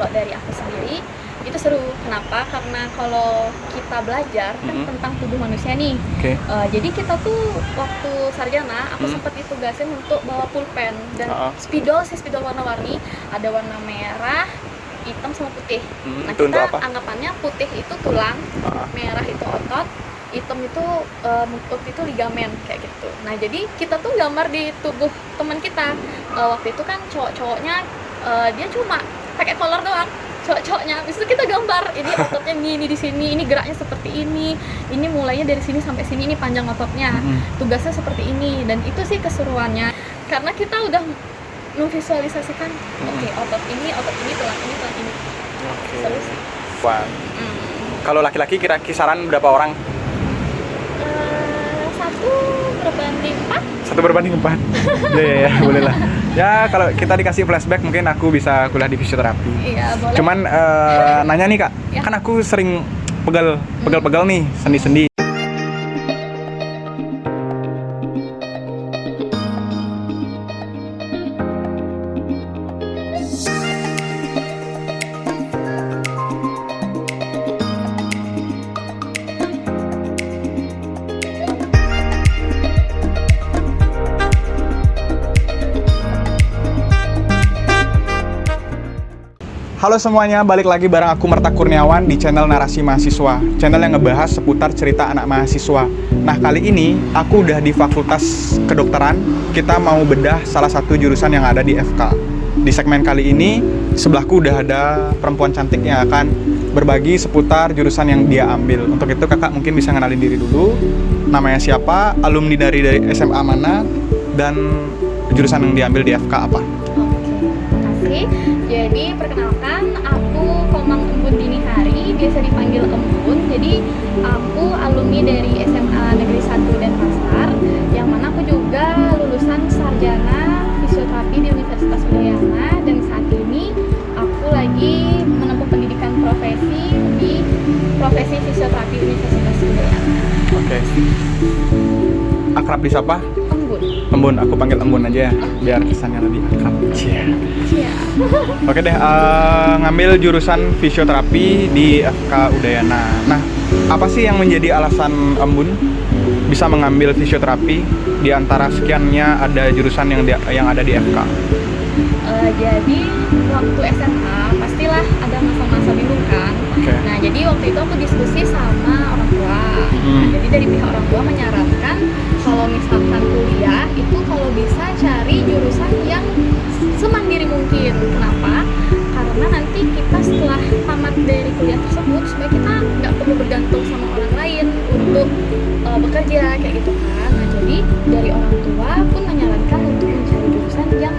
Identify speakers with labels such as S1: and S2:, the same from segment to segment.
S1: kalau dari aku sendiri itu seru. Kenapa? Karena kalau kita belajar kan tentang tubuh manusia nih. Jadi kita tuh waktu sarjana aku sempat ditugasin untuk bawa pulpen dan spidol warna-warni, ada warna merah, hitam sama putih. Nah, kita anggapannya putih itu tulang, merah itu otot, hitam itu waktu itu ligamen kayak gitu. Nah, jadi kita tuh gambar di tubuh teman kita. Waktu itu kan cowok-cowoknya dia cuma pakai kolor doang. Cowok-cowoknya, habis itu kita gambar, ini ototnya ini di sini, ini geraknya seperti ini mulainya dari sini sampai sini, ini panjang ototnya, tugasnya seperti ini. Dan itu sih keseruannya, karena kita udah memvisualisasikan, oke, otot ini, tulang ini. Seru sih.
S2: Wah. Kalau laki-laki kira kisaran berapa orang?
S1: 1/4.
S2: Ya, boleh lah. Ya, kalau kita dikasih flashback mungkin aku bisa kuliah di fisioterapi.
S1: Iya, boleh.
S2: Cuman nanya nih Kak,
S1: ya.
S2: Kan aku sering pegel nih, sendi-sendi. Halo semuanya, balik lagi bareng aku Merta Kurniawan di channel Narasi Mahasiswa, channel yang ngebahas seputar cerita anak mahasiswa. Nah, kali ini aku udah di Fakultas Kedokteran. Kita mau bedah salah satu jurusan yang ada di FK. Di segmen kali ini, sebelahku udah ada perempuan cantik yang akan berbagi seputar jurusan yang dia ambil. Untuk itu kakak mungkin bisa kenalin diri dulu, namanya siapa, alumni dari SMA mana, dan jurusan yang diambil di FK apa.
S1: Jadi perkenalkan, aku Komang Embun Dini Hari, biasa dipanggil Embun. Jadi aku alumni dari SMA Negeri 1 Denpasar, yang mana aku juga lulusan sarjana fisioterapi di Universitas Udayana, dan saat ini aku lagi menempuh pendidikan profesi di profesi fisioterapi Universitas Udayana.
S2: Oke. Akrab disapa?
S1: Embun,
S2: aku panggil Embun aja ya, biar kesannya lebih akrab.
S1: Iya.
S2: Oke deh, ngambil jurusan fisioterapi di FK Udayana. Nah, apa sih yang menjadi alasan Embun bisa mengambil fisioterapi di antara sekiannya ada jurusan yang ada di FK?
S1: Jadi waktu SMA pastilah ada masa-masa bingung kan. Nah, jadi waktu itu aku diskusi sama orang tua. Nah, jadi dari pihak orang tua menyarankan kalau misalkan kuliah itu kalau bisa cari jurusan yang semandiri mungkin. Kenapa? Karena nanti kita setelah tamat dari kuliah tersebut supaya kita nggak perlu bergantung sama orang lain untuk bekerja kayak gitu kan. Nah, jadi dari orang tua pun menyarankan untuk mencari jurusan yang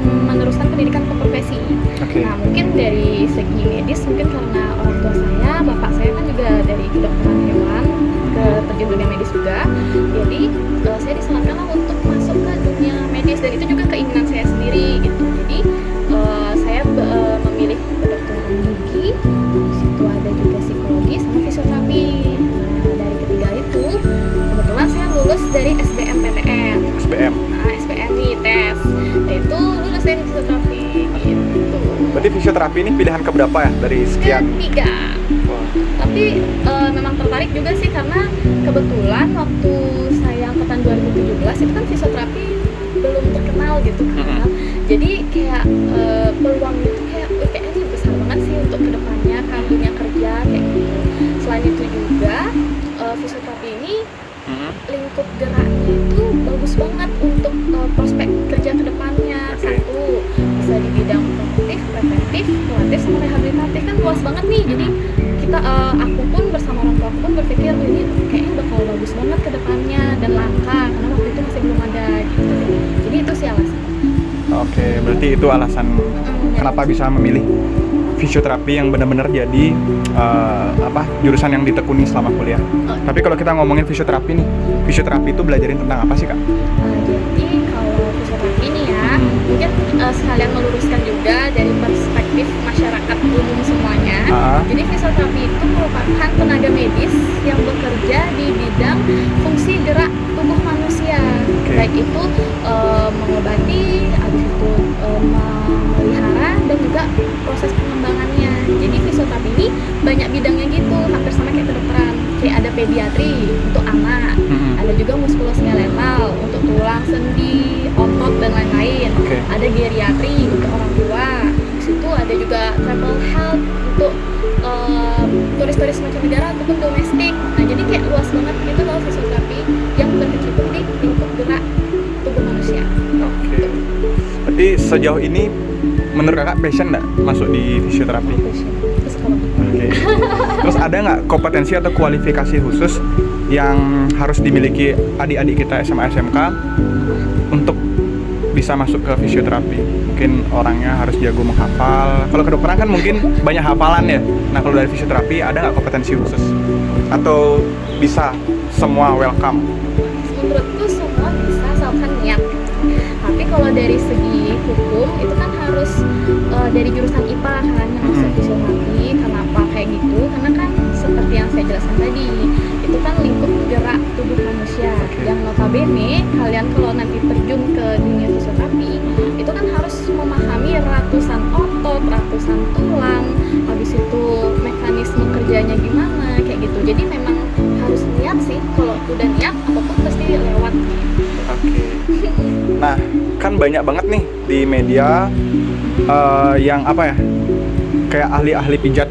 S1: meneruskan pendidikan ke profesi. Nah, mungkin dari segi medis, mungkin karena orang tua saya, bapak saya kan juga dari kedokteran hewan, ke terjun dunia medis juga. Jadi saya disarankan untuk masuk ke dunia medis, dan itu juga keinginan saya sendiri gitu. Jadi saya memilih kedokteran gigi, di situ ada juga psikologi sama fisioterapi. Nah, dari ketiga itu kebetulan saya lulus dari SBMPTN. SBM nih tes. Nah, itu lulus dari fisioterapi gitu.
S2: Berarti fisioterapi ini pilihan keberapa ya dari sekian?
S1: Ketiga. Tapi memang tertarik juga sih karena kebetulan waktu saya angkatan 2017 itu kan fisioterapi belum terkenal gitu kan. Jadi kayak peluangnya itu kayak kayaknya besar banget sih untuk kedepannya kan dunia kerja kayak gitu. Selain itu juga fisioterapi ini lingkup geraknya itu bagus banget untuk prospek kerja kedepannya. Satu, bisa di bidang promotif, preventif, kuratif, sama rehabilitatif, kan luas banget nih. Jadi kita, aku pun bersama orang tua aku pun berpikir ini kayaknya bakal bagus banget kedepannya dan langka karena waktu itu masih belum ada gitu. Jadi itu sih alasan.
S2: Oke, berarti itu alasan kenapa bisa memilih fisioterapi yang benar-benar jadi jurusan yang ditekuni selama kuliah. Tapi kalau kita ngomongin fisioterapi nih, fisioterapi itu belajarin tentang apa sih Kak?
S1: Jadi kalau fisioterapi ini ya, mungkin sekalian meluruskan juga dari perspektif masyarakat umum semuanya. Jadi fisioterapi itu merupakan tenaga medis yang bekerja di bidang fungsi gerak tubuh manusia. Baik itu mengobati, habis itu memelihara, dan juga proses pengembangan banyak bidangnya gitu, hampir sama kayak kedokteran. Kayak ada pediatri untuk anak, ada juga muskuloskeletal untuk tulang, sendi, otot dan lain-lain. Ada geriatri untuk orang tua. Di situ ada juga travel health untuk turis-turis mancanegara ataupun domestik. Nah jadi kayak luas banget gitu loh fisioterapi yang berkecimpung di lingkup gerak tubuh manusia.
S2: Berarti sejauh ini menurut kakak passion nggak masuk di fisioterapi? Terus ada nggak kompetensi atau kualifikasi khusus yang harus dimiliki adik-adik kita SMA SMK untuk bisa masuk ke fisioterapi? Mungkin orangnya harus jago menghafal. Kalau kedokteran kan mungkin banyak hafalan ya. Nah kalau dari fisioterapi ada nggak kompetensi khusus? Atau bisa semua welcome?
S1: Menurutku semua bisa asalkan niat. Tapi kalau dari segi hukum itu kan harus dari jurusan IPA kan yang masuk fisioterapi. Kenapa kayak gitu? Karena kan seperti yang saya jelaskan tadi, itu kan lingkup gerak tubuh manusia yang notabene kalian kalau nanti terjun ke dunia fisioterapi itu kan harus memahami ratusan otot, ratusan tulang, habis itu mekanisme kerjanya gimana kayak gitu. Jadi memang harus niat sih. Kalau udah niat apapun pasti lewat.
S2: Nah, kan banyak banget nih di media yang apa ya, kayak ahli-ahli pijat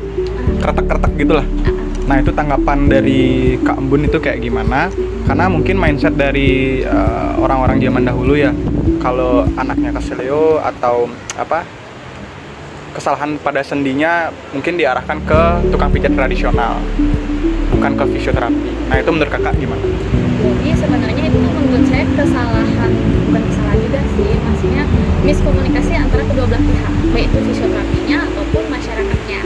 S2: kretek-kretek gitulah. Nah itu tanggapan dari Kak Embun itu kayak gimana? Karena mungkin mindset dari orang-orang zaman dahulu ya, kalau anaknya keseleo atau apa kesalahan pada sendinya mungkin diarahkan ke tukang pijat tradisional, bukan ke fisioterapi. Nah itu menurut kakak gimana?
S1: Jadi sebenarnya itu menurut saya kesalahan, bukan kesalahan juga sih, maksudnya miskomunikasi antara kedua belah pihak, baik itu fisioterapinya ataupun masyarakatnya.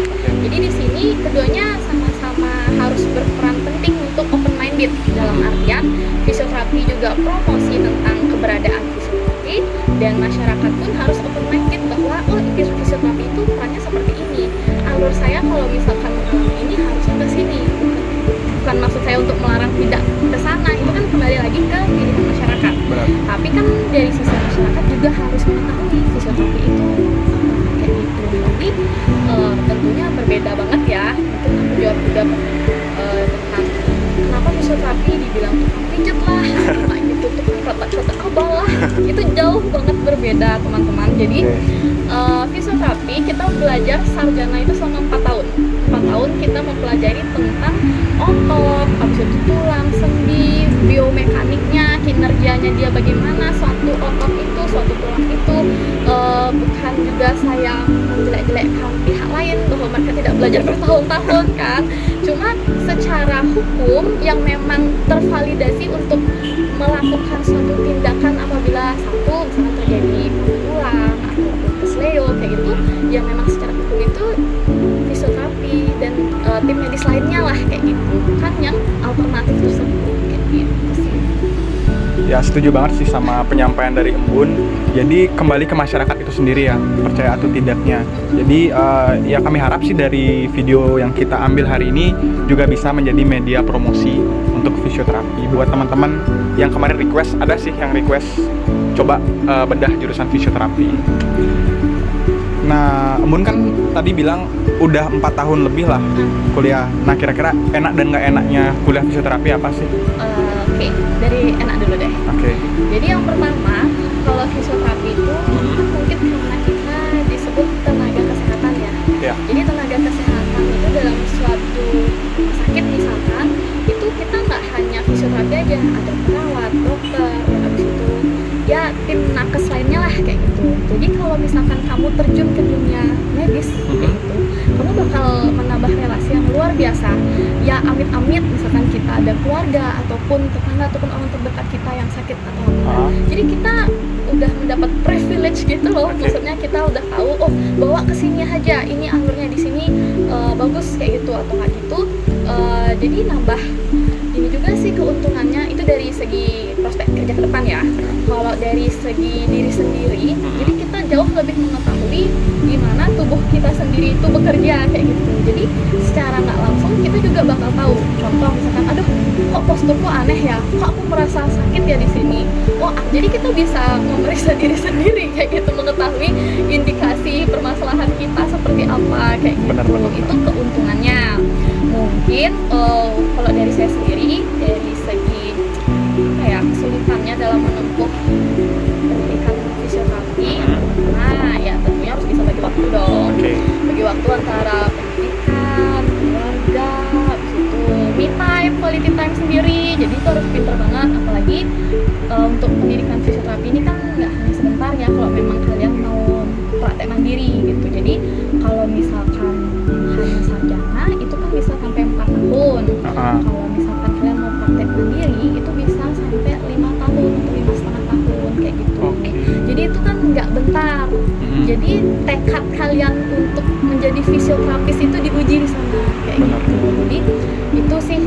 S1: Jadi di sini keduanya sama-sama harus berperan penting untuk open minded, dalam artian fisioterapi juga promosi tentang keberadaan fisioterapi dan masyarakat pun harus open minded bahwa fisioterapi itu perannya seperti ini. Alur saya kalau misalkan mengalami ini harusnya ke sini. Bukan maksud saya untuk melarang tidak ke sana, itu kan kembali lagi ke pilihan masyarakat. Tapi kan dari sisi masyarakat juga harus mengetahui fisioterapi itu kayak gitu. Tapi tentunya berbeda banget ya. Mungkin aku jawab juga tentang kenapa fisioterapi dibilang tukang pijet lah, kayak gitu, tukang kotak-kotak abal lah. Itu jauh banget berbeda teman-teman. Jadi fisioterapi kita belajar sarjana itu selama 4 tahun. 4 tahun kita mempelajari tentang otot, habis itu tulang, sendi, biomekaniknya, kinerjanya dia bagaimana, suatu otot itu, suatu tulang itu. Bukan juga saya menjelek-jelekkan pihak lain bahwa mereka tidak belajar bertahun-tahun kan. Cuma secara hukum yang memang tervalidasi untuk melakukan suatu tindakan apabila satu misalnya terjadi tulang atau kesleo kayak gitu, yang memang secara hukum itu fisioterapi dan tim medis lainnya lah kayak gitu, kan yang alternatif tersebut kayak gitu sih.
S2: Ya setuju banget sih sama penyampaian dari Embun. Jadi kembali ke masyarakat itu sendiri ya, percaya atau tidaknya. Jadi ya kami harap sih dari video yang kita ambil hari ini juga bisa menjadi media promosi untuk fisioterapi. Buat teman-teman yang kemarin request, ada sih yang request coba bedah jurusan fisioterapi. Nah, Embun kan tadi bilang udah 4 tahun lebih lah kuliah. Nah, kira-kira enak dan nggak enaknya kuliah fisioterapi apa sih?
S1: Oke, dari enak dulu deh. Jadi yang pertama, kalau fisioterapi itu mungkin karena kita disebut tenaga kesehatan ya. Jadi tenaga kesehatan itu dalam suatu rumah sakit misalkan, itu kita nggak hanya fisioterapi aja, ada perawat, dokter, habis itu ya tim nakes lainnya lah kayak gitu. Jadi kalau misalkan kamu terjun ke dunia medis kayak gitu, kamu bakal menambah relasi yang luar biasa. Ya amit-amit misalkan kita ada keluarga ataupun tetangga ataupun orang terdekat kita yang sakit atau apa. Jadi kita udah mendapat privilege gitu loh. Maksudnya kita udah tahu, oh bawa ke sini aja, ini alurnya di sini bagus kayak gitu atau nggak gitu. Jadi nambah ini juga sih keuntungannya itu dari segi prospek kerja ke depan ya. Kalau dari segi diri sendiri, jadi kita jauh lebih mengetahui gimana tubuh kita sendiri itu bekerja kayak gitu. Jadi secara nggak langsung kita juga bakal tahu. Contoh misalkan, aduh kok posturku aneh ya, kok aku merasa sakit ya di sini. Oh, jadi kita bisa memeriksa diri sendiri kayak gitu, mengetahui indikasi permasalahan kita seperti apa kayak gitu. Itu keuntungannya. mungkin kalau dari saya sendiri dari segi apa ya kesulitannya dalam menempuh pendidikan fisioterapi, nah ya tentunya harus bisa bagi waktu dong. Bagi waktu antara pendidikan, keluarga, itu me time, quality time sendiri. Jadi itu harus pinter banget, apalagi untuk pendidikan fisioterapi ini kan nggak hanya sebentar ya, kalau memang kalian mau praktek mandiri gitu. Jadi kalau misalkan hanya sarjana itu kan bisa sampai 4 tahun. Kalau misalkan kalian mau praktek mandiri itu bisa sampai 5 tahun atau 5,5 tahun kayak gitu. Jadi itu kan nggak bentar. Jadi tekad kalian untuk menjadi fisioterapis itu diuji di sana kayak gitu. Jadi itu sih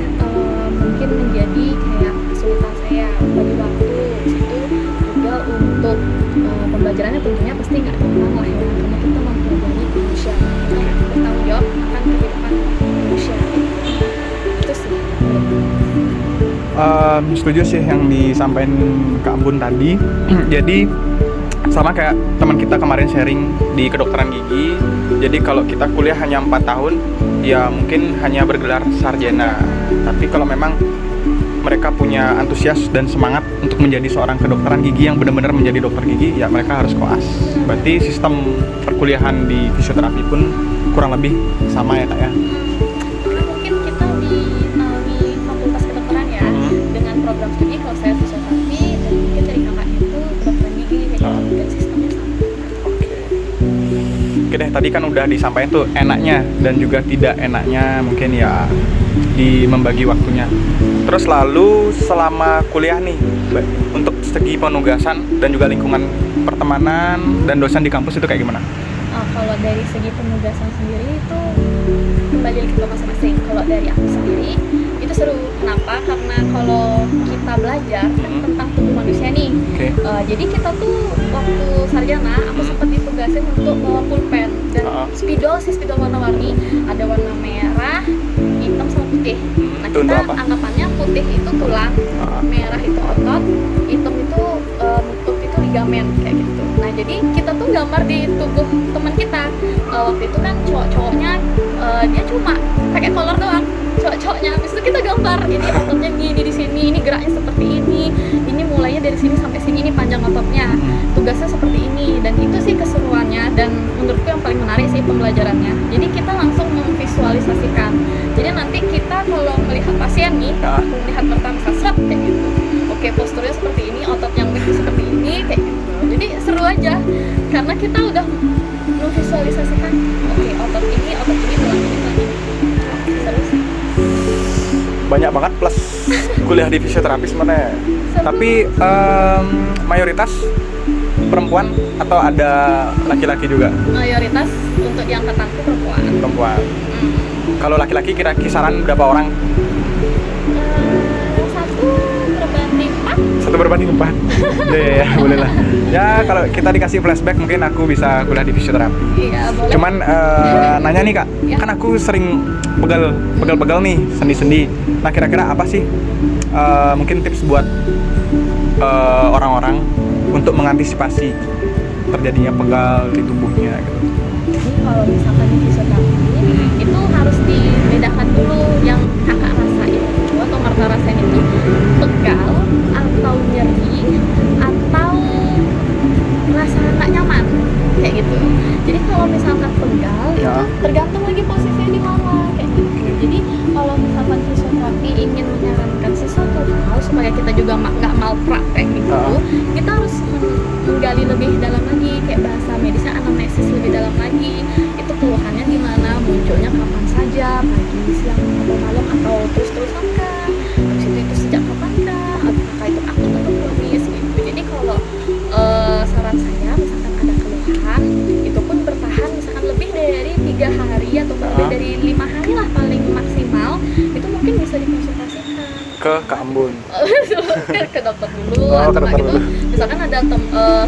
S1: mungkin menjadi kayak kesulitan saya bagi waktu di situ. Juga untuk pembelajarannya tentunya pasti nggak gampang lah ya, karena kita mempelajari manusia, kita bertanggung jawab akan kehidupan manusia. Itu sih.
S2: Setuju sih yang disampaikan Kak Ambun tadi. Jadi sama kayak teman kita kemarin sharing di kedokteran gigi. Jadi kalau kita kuliah hanya 4 tahun, ya mungkin hanya bergelar sarjana. Tapi kalau memang mereka punya antusias dan semangat untuk menjadi seorang kedokteran gigi yang benar-benar menjadi dokter gigi, ya mereka harus koas. Berarti sistem perkuliahan di fisioterapi pun kurang lebih sama ya Kak ya?
S1: Karena mungkin kita di fakultas kedokteran ya, dengan program studi kalau saya fisioterapi dan mungkin dari kakaknya itu kedokteran gigi, jadi mungkin sistemnya sama.
S2: Oke deh, tadi kan udah disampaikan tuh enaknya dan juga tidak enaknya mungkin ya di membagi waktunya. Terus lalu selama kuliah nih, untuk segi penugasan dan juga lingkungan pertemanan dan dosen di kampus itu kayak gimana?
S1: Kalau dari segi penugasan sendiri itu kembali ke masing-masing. Kalau dari aku sendiri itu seru. Kenapa? Karena kalau kita belajar tentang tubuh manusia nih, jadi kita tuh waktu sarjana aku sempat ditugasin untuk bawa pulpen dan spidol warna-warni, ada warna merah, hitam sama putih. Nah kita anggapannya putih itu tulang, merah itu otot, hitam itu itu ligamen kayak gitu. Nah jadi kita tuh gambar di tubuh teman kita. Waktu itu kan cowok-cowoknya dia cuma pakai kolor doang, cowok-cowoknya. Habis itu kita gambar, ini ototnya gini di sini, ini geraknya seperti ini mulainya dari sini sampai sini, ini panjang ototnya, tugasnya seperti ini. Dan itu sih keseruannya dan menurutku yang paling menarik sih pembelajarannya. Jadi kita langsung memvisualisasikan. Jadi nanti kita kalau melihat pasien nih, melihat pertama sasrat kayak gitu. Oke, posturnya seperti ini, otot yang begini seperti ini kayak gitu. Jadi seru aja karena kita udah memvisualisasikan. Oke, otot ini, tulang ini. Seru sih.
S2: Banyak banget plus kuliah di fisioterapi sebenarnya. Tapi mayoritas perempuan atau ada laki-laki juga? Mayoritas
S1: untuk yang angkatanku perempuan.
S2: Kalau laki-laki kira kisaran berapa orang? 1 berbanding 4. Ya, boleh lah. Ya kalau kita dikasih flashback mungkin aku bisa kuliah di fisioterapi.
S1: Iya, boleh.
S2: Cuman nanya nih Kak, kan aku sering pegal nih, sendi-sendi. Nah kira-kira apa sih mungkin tips buat orang-orang untuk mengantisipasi terjadinya pegal di tubuhnya gitu?
S1: Jadi kalau misalkan di fisioterapi itu harus dibedakan dulu yang kakak rasain atau Marta rasain itu pegal atau nyeri atau rasa nggak nyaman kayak gitu. Jadi kalau misalkan pegal itu tergantung lagi posisinya di mana kayak gitu. Jadi kalau misalkan fisioterapi ingin menyarankan sesuatu hal supaya kita juga nggak malpraktek gitu, kita harus menggali lebih dalam lagi, kayak bahasa medisnya anamnesis lebih dalam lagi. Itu keluhannya di mana, munculnya kapan saja, pagi, siang, atau malam, atau terus-terusan kah? Habis itu sejak kapan kah? Apakah itu akut atau kronis gitu. Jadi kalau saran saya misalkan ada keluhan, itu pun bertahan misalkan lebih dari 3 hari atau lebih dari 5 hari lah paling maksimal, itu mungkin bisa dikonsultasikan
S2: ke Kak Ambun.
S1: ke dokter dulu atau gitu. Misalkan ada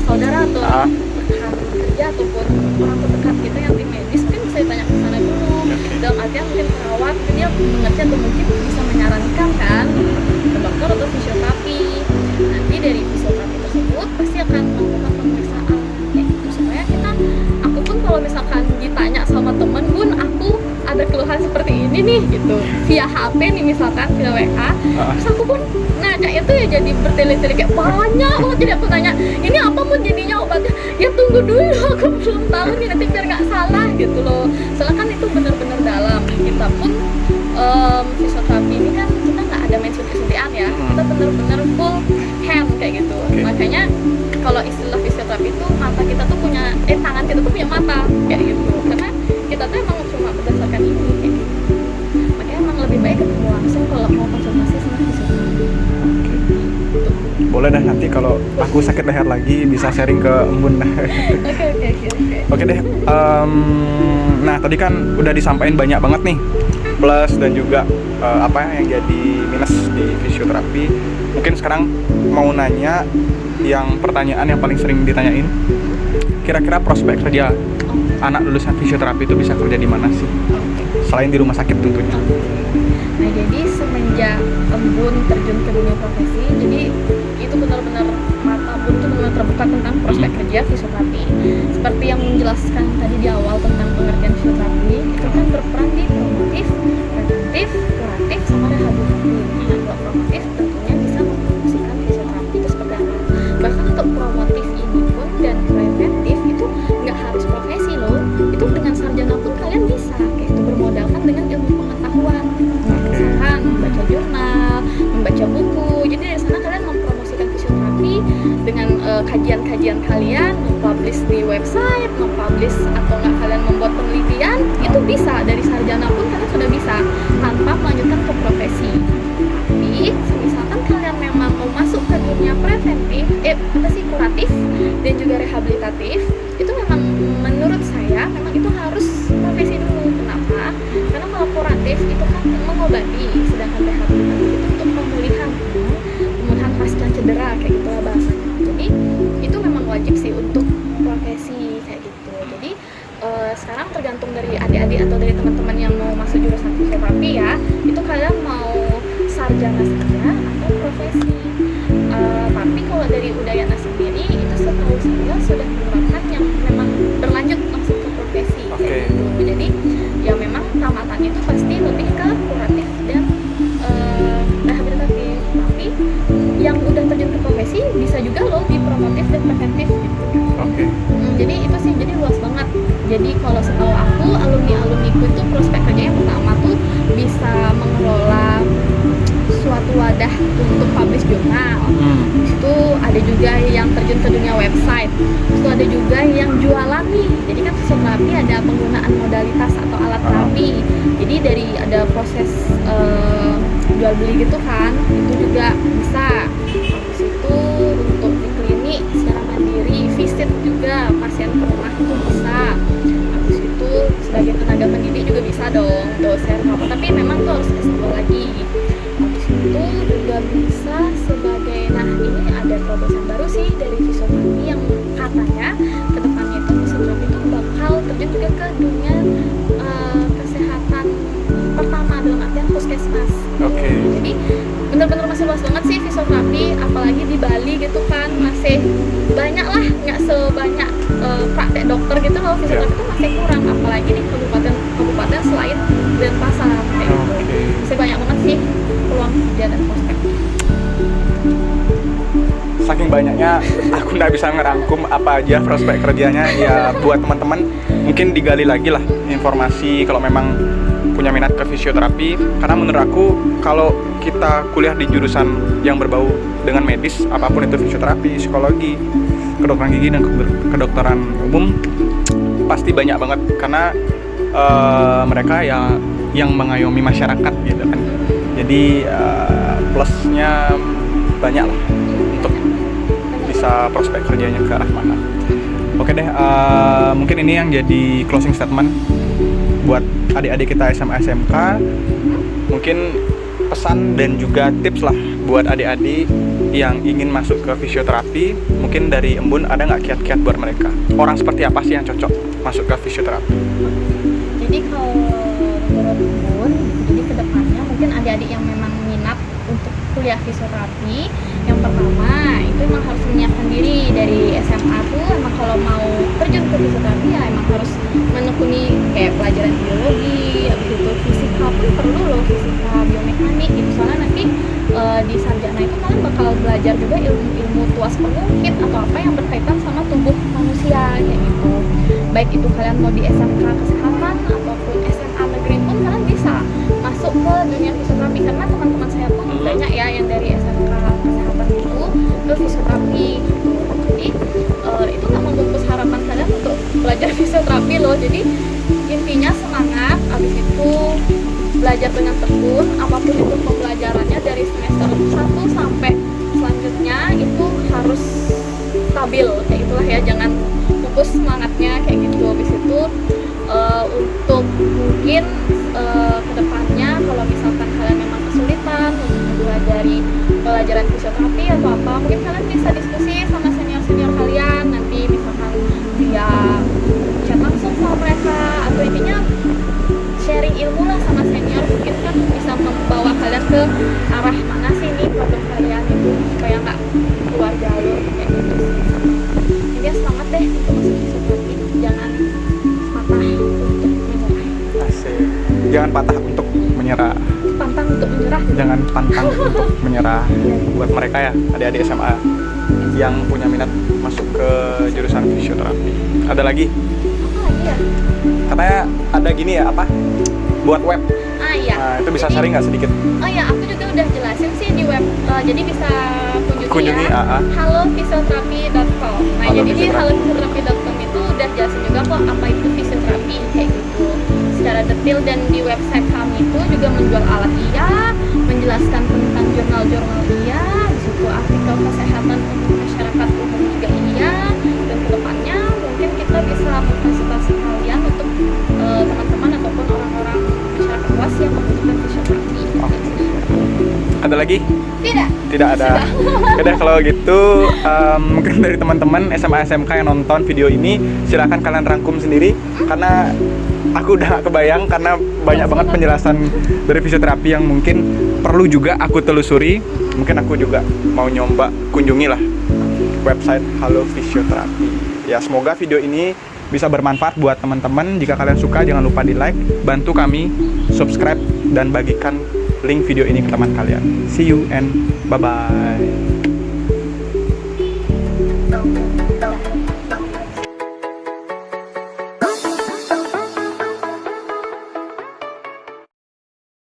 S1: saudara atau rekan kerja ataupun orang terdekat kita yang tim medis, mungkin bisa ditanya ke sana dulu. Dalam artian mungkin perawat, mungkin dia mengerti atau mungkin bisa menyarankan kan ke dokter atau fisioterapi. Nanti dari fisioterapi tersebut pasti akan melakukan pemeriksaan kayak gitu, supaya aku pun kalau misalkan ditanya sama temen, Bun, aku ada keluhan seperti ini ini nih gitu via HP nih misalkan via WA. Terus aku pun nanya itu ya jadi bertele-tele kayak banyak banget. Jadi aku tanya ini apa pun jadinya obatnya, ya tunggu dulu aku belum tahu nih nanti biar nggak salah gitu loh. Soalnya kan itu benar-benar dalam. Kita pun fisioterapi ini kan kita nggak ada main suntik-suntikan ya, kita benar-benar full hand kayak gitu. Makanya kalau istilah fisioterapi itu mata kita tuh punya tangan kita tuh punya mata kayak gitu, karena kita tuh emang cuma berdasarkan ini kayak gitu. Makanya emang lebih baik ketemu langsung kalau mau konsultasi sama fisioterapi.
S2: Boleh dah, nanti kalau aku sakit leher lagi bisa sharing ke Embun dah. Oke deh. Nah tadi kan udah disampaikan banyak banget nih plus dan juga apa yang jadi minus di fisioterapi. Mungkin sekarang mau nanya yang pertanyaan yang paling sering ditanyain, kira-kira prospek kerja anak lulusan fisioterapi itu bisa kerja di mana sih? Selain di rumah sakit tentunya.
S1: Nah jadi semenjak Embun terjun ke dunia profesi, jadi itu benar-benar mata Embun itu benar-benar terbuka tentang prospek kerja fisioterapi. Seperti yang menjelaskan tadi di awal tentang pengertian fisioterapi, itu kan berperan di promotif, preventif, kuratif, sama rehabilitatif. Nah kalau promotif tentunya bisa mempromosikan fisioterapi itu seperti apa. Bahkan untuk promotif ini pun dan preventif itu nggak harus profesi loh. Itu dengan sarjana pun kalian bisa kayak itu, bermodalkan dengan ilmu pengetahuan. Misalkan membaca jurnal, membaca buku. Jadi dari sana kalian mempromosikan fisioterapi dengan kajian-kajian kalian, mempublish di website, mempublish atau nggak kalian membuat penelitian, itu bisa dari sarjana pun kalian sudah bisa tanpa melanjutkan ke profesi. Tapi misalkan kalian memang mau masuk ke dunia preventif, kuratif dan juga rehabilitatif, itu memang menurut saya memang itu harus profesi dulu. Kenapa? Karena kalau kuratif itu kan mengobati, sedangkan rehabilitatif itu untuk pemulihan pasca cedera kayak gitulah bahasanya. Jadi itu memang wajib sih untuk profesi kayak gitu. Jadi sekarang tergantung dari adik-adik atau dari teman-teman yang mau masuk jurusan fisioterapi ya, itu kalian mau sarjana saja atau profesi. Tapi kalau dari Udayana sendiri itu setahu saya sudah menerapkan yang memang berlanjut langsung ke profesi kayak gitu. Jadi ya memang tamatannya itu pasti lebih ke kuratif dan rehabilitatif. Tapi yang udah terjun ke profesi bisa juga loh di promotif dan preventif gitu. Jadi itu sih jadi luas banget. Jadi kalau setahu aku alumniku itu prospek kerja yang pertama tuh bisa mengelola suatu wadah untuk publish jurnal. Terus itu ada juga yang terjun ke dunia website. Terus itu ada juga yang jualan nih. Jadi kan fisioterapi ada penggunaan modalitas atau alat terapi. Jadi dari ada proses jual beli gitu kan, itu juga bisa. Habis itu untuk di klinik secara mandiri, visit juga pasien ke rumah itu bisa. Habis itu sebagai tenaga pendidik juga bisa dong, dosen apa, tapi memang tuh harus S2 lagi. Habis itu juga bisa sebagai, nah ini ada terobosan baru sih dari fisioterapi yang katanya kedepannya itu fisioterapi itu bakal terjun juga ke dunia kesehatan pertama dalam artian puskesmas. Jadi bener-bener masih luas banget sih fisioterapi, apalagi di Bali gitu kan masih banyak lah, nggak sebanyak praktek dokter gitu loh. Fisioterapi itu masih kurang, apalagi di kabupaten selain Denpasar kayak gitu. Masih banyak banget sih peluang kerja dan prospek.
S2: Saking banyaknya aku nggak bisa ngerangkum apa aja prospek kerjanya. Ya buat teman-teman mungkin digali lagi lah informasi kalau memang punya minat ke fisioterapi. Karena menurut aku kalau kita kuliah di jurusan yang berbau dengan medis, apapun itu fisioterapi, psikologi, kedokteran gigi dan kedokteran umum, pasti banyak banget karena mereka yang mengayomi masyarakat gitu kan. Jadi plusnya banyak lah untuk bisa prospek kerjanya ke arah mana. Oke deh, mungkin ini yang jadi closing statement buat adik-adik kita SMA SMK. Mungkin pesan dan juga tips lah buat adik-adik yang ingin masuk ke fisioterapi. Mungkin dari Embun ada nggak kiat-kiat buat mereka? Orang seperti apa sih yang cocok masuk ke fisioterapi?
S1: Jadi kalau menurut Embun, jadi kedepannya mungkin adik-adik yang memang minat untuk kuliah fisioterapi, yang pertama itu emang harus menyiapkan diri dari SMA tuh. Emang kalau mau terjun ke fisioterapi ya emang harus menekuni kayak pelajaran biologi, habis itu fisika pun belajar juga ilmu-ilmu tuas pengungkit atau apa yang berkaitan sama tubuh manusia kayak gitu. Baik itu kalian mau di SMK kesehatan ataupun SMA negeri pun kalian bisa masuk ke dunia fisioterapi, karena teman-teman saya pun banyak ya yang dari SMK kesehatan itu ke fisioterapi gitu. Jadi itu nggak membungkus harapan kalian untuk belajar fisioterapi loh. Jadi intinya semangat, habis itu belajar dengan tekun, apapun itu pembelajarannya dari semester 1 sampai selanjutnya itu harus stabil kayak itulah ya, jangan pupus semangatnya kayak gitu. Habis itu untuk mungkin kedepannya kalau misalkan kalian memang kesulitan untuk mempelajari pelajaran fisioterapi atau apa, mungkin kalian bisa diskusi sama senior-senior kalian nanti, misalkan via chat langsung sama mereka, atau intinya sharing ilmu lah sama senior, mungkin kan bisa membawa kalian ke arah mana sih nih problem kalian itu, supaya nggak keluar jalur kayak gitu sih. Jadi semangat deh untuk masuk fisioterapi, jangan patah untuk menyerah.
S2: Asik. Jangan patah untuk menyerah.
S1: Pantang untuk menyerah.
S2: Jangan pantang untuk menyerah. Buat mereka ya, adik-adik SMA yang punya minat masuk ke jurusan fisioterapi. Ada lagi?
S1: Apa lagi ya?
S2: Katanya ada gini ya, apa? Buat web.
S1: Iya.
S2: Nah, itu bisa sharing nggak sedikit?
S1: Oh iya, aku juga udah jelasin sih di web. Jadi bisa kunjungi ya. halofisioterapi.com. Nah, jadi di halofisioterapi.com itu udah jelasin juga kok apa itu fisioterapi kayak gitu secara detail, dan di website kami itu juga menjual alat iya, menjelaskan tentang jurnal-jurnal iya, di situ artikel kesehatan untuk masyarakat umum juga iya, dan kedepannya mungkin kita bisa memfasilitasi kalian untuk teman-teman ataupun orang-orang masyarakat luas yang membutuhkan fisioterapi.
S2: Ada lagi? Tidak ada. Udah kalau gitu mungkin dari teman-teman SMA SMK yang nonton video ini silakan kalian rangkum sendiri, karena aku udah gak kebayang, karena banyak banget penjelasan dari fisioterapi yang mungkin perlu juga aku telusuri. Mungkin aku juga mau nyoba kunjungi lah website Halo Fisioterapi. Ya, semoga video ini bisa bermanfaat buat teman-teman. Jika kalian suka, jangan lupa di like, bantu kami subscribe dan bagikan link video ini ke teman kalian. See you and bye-bye.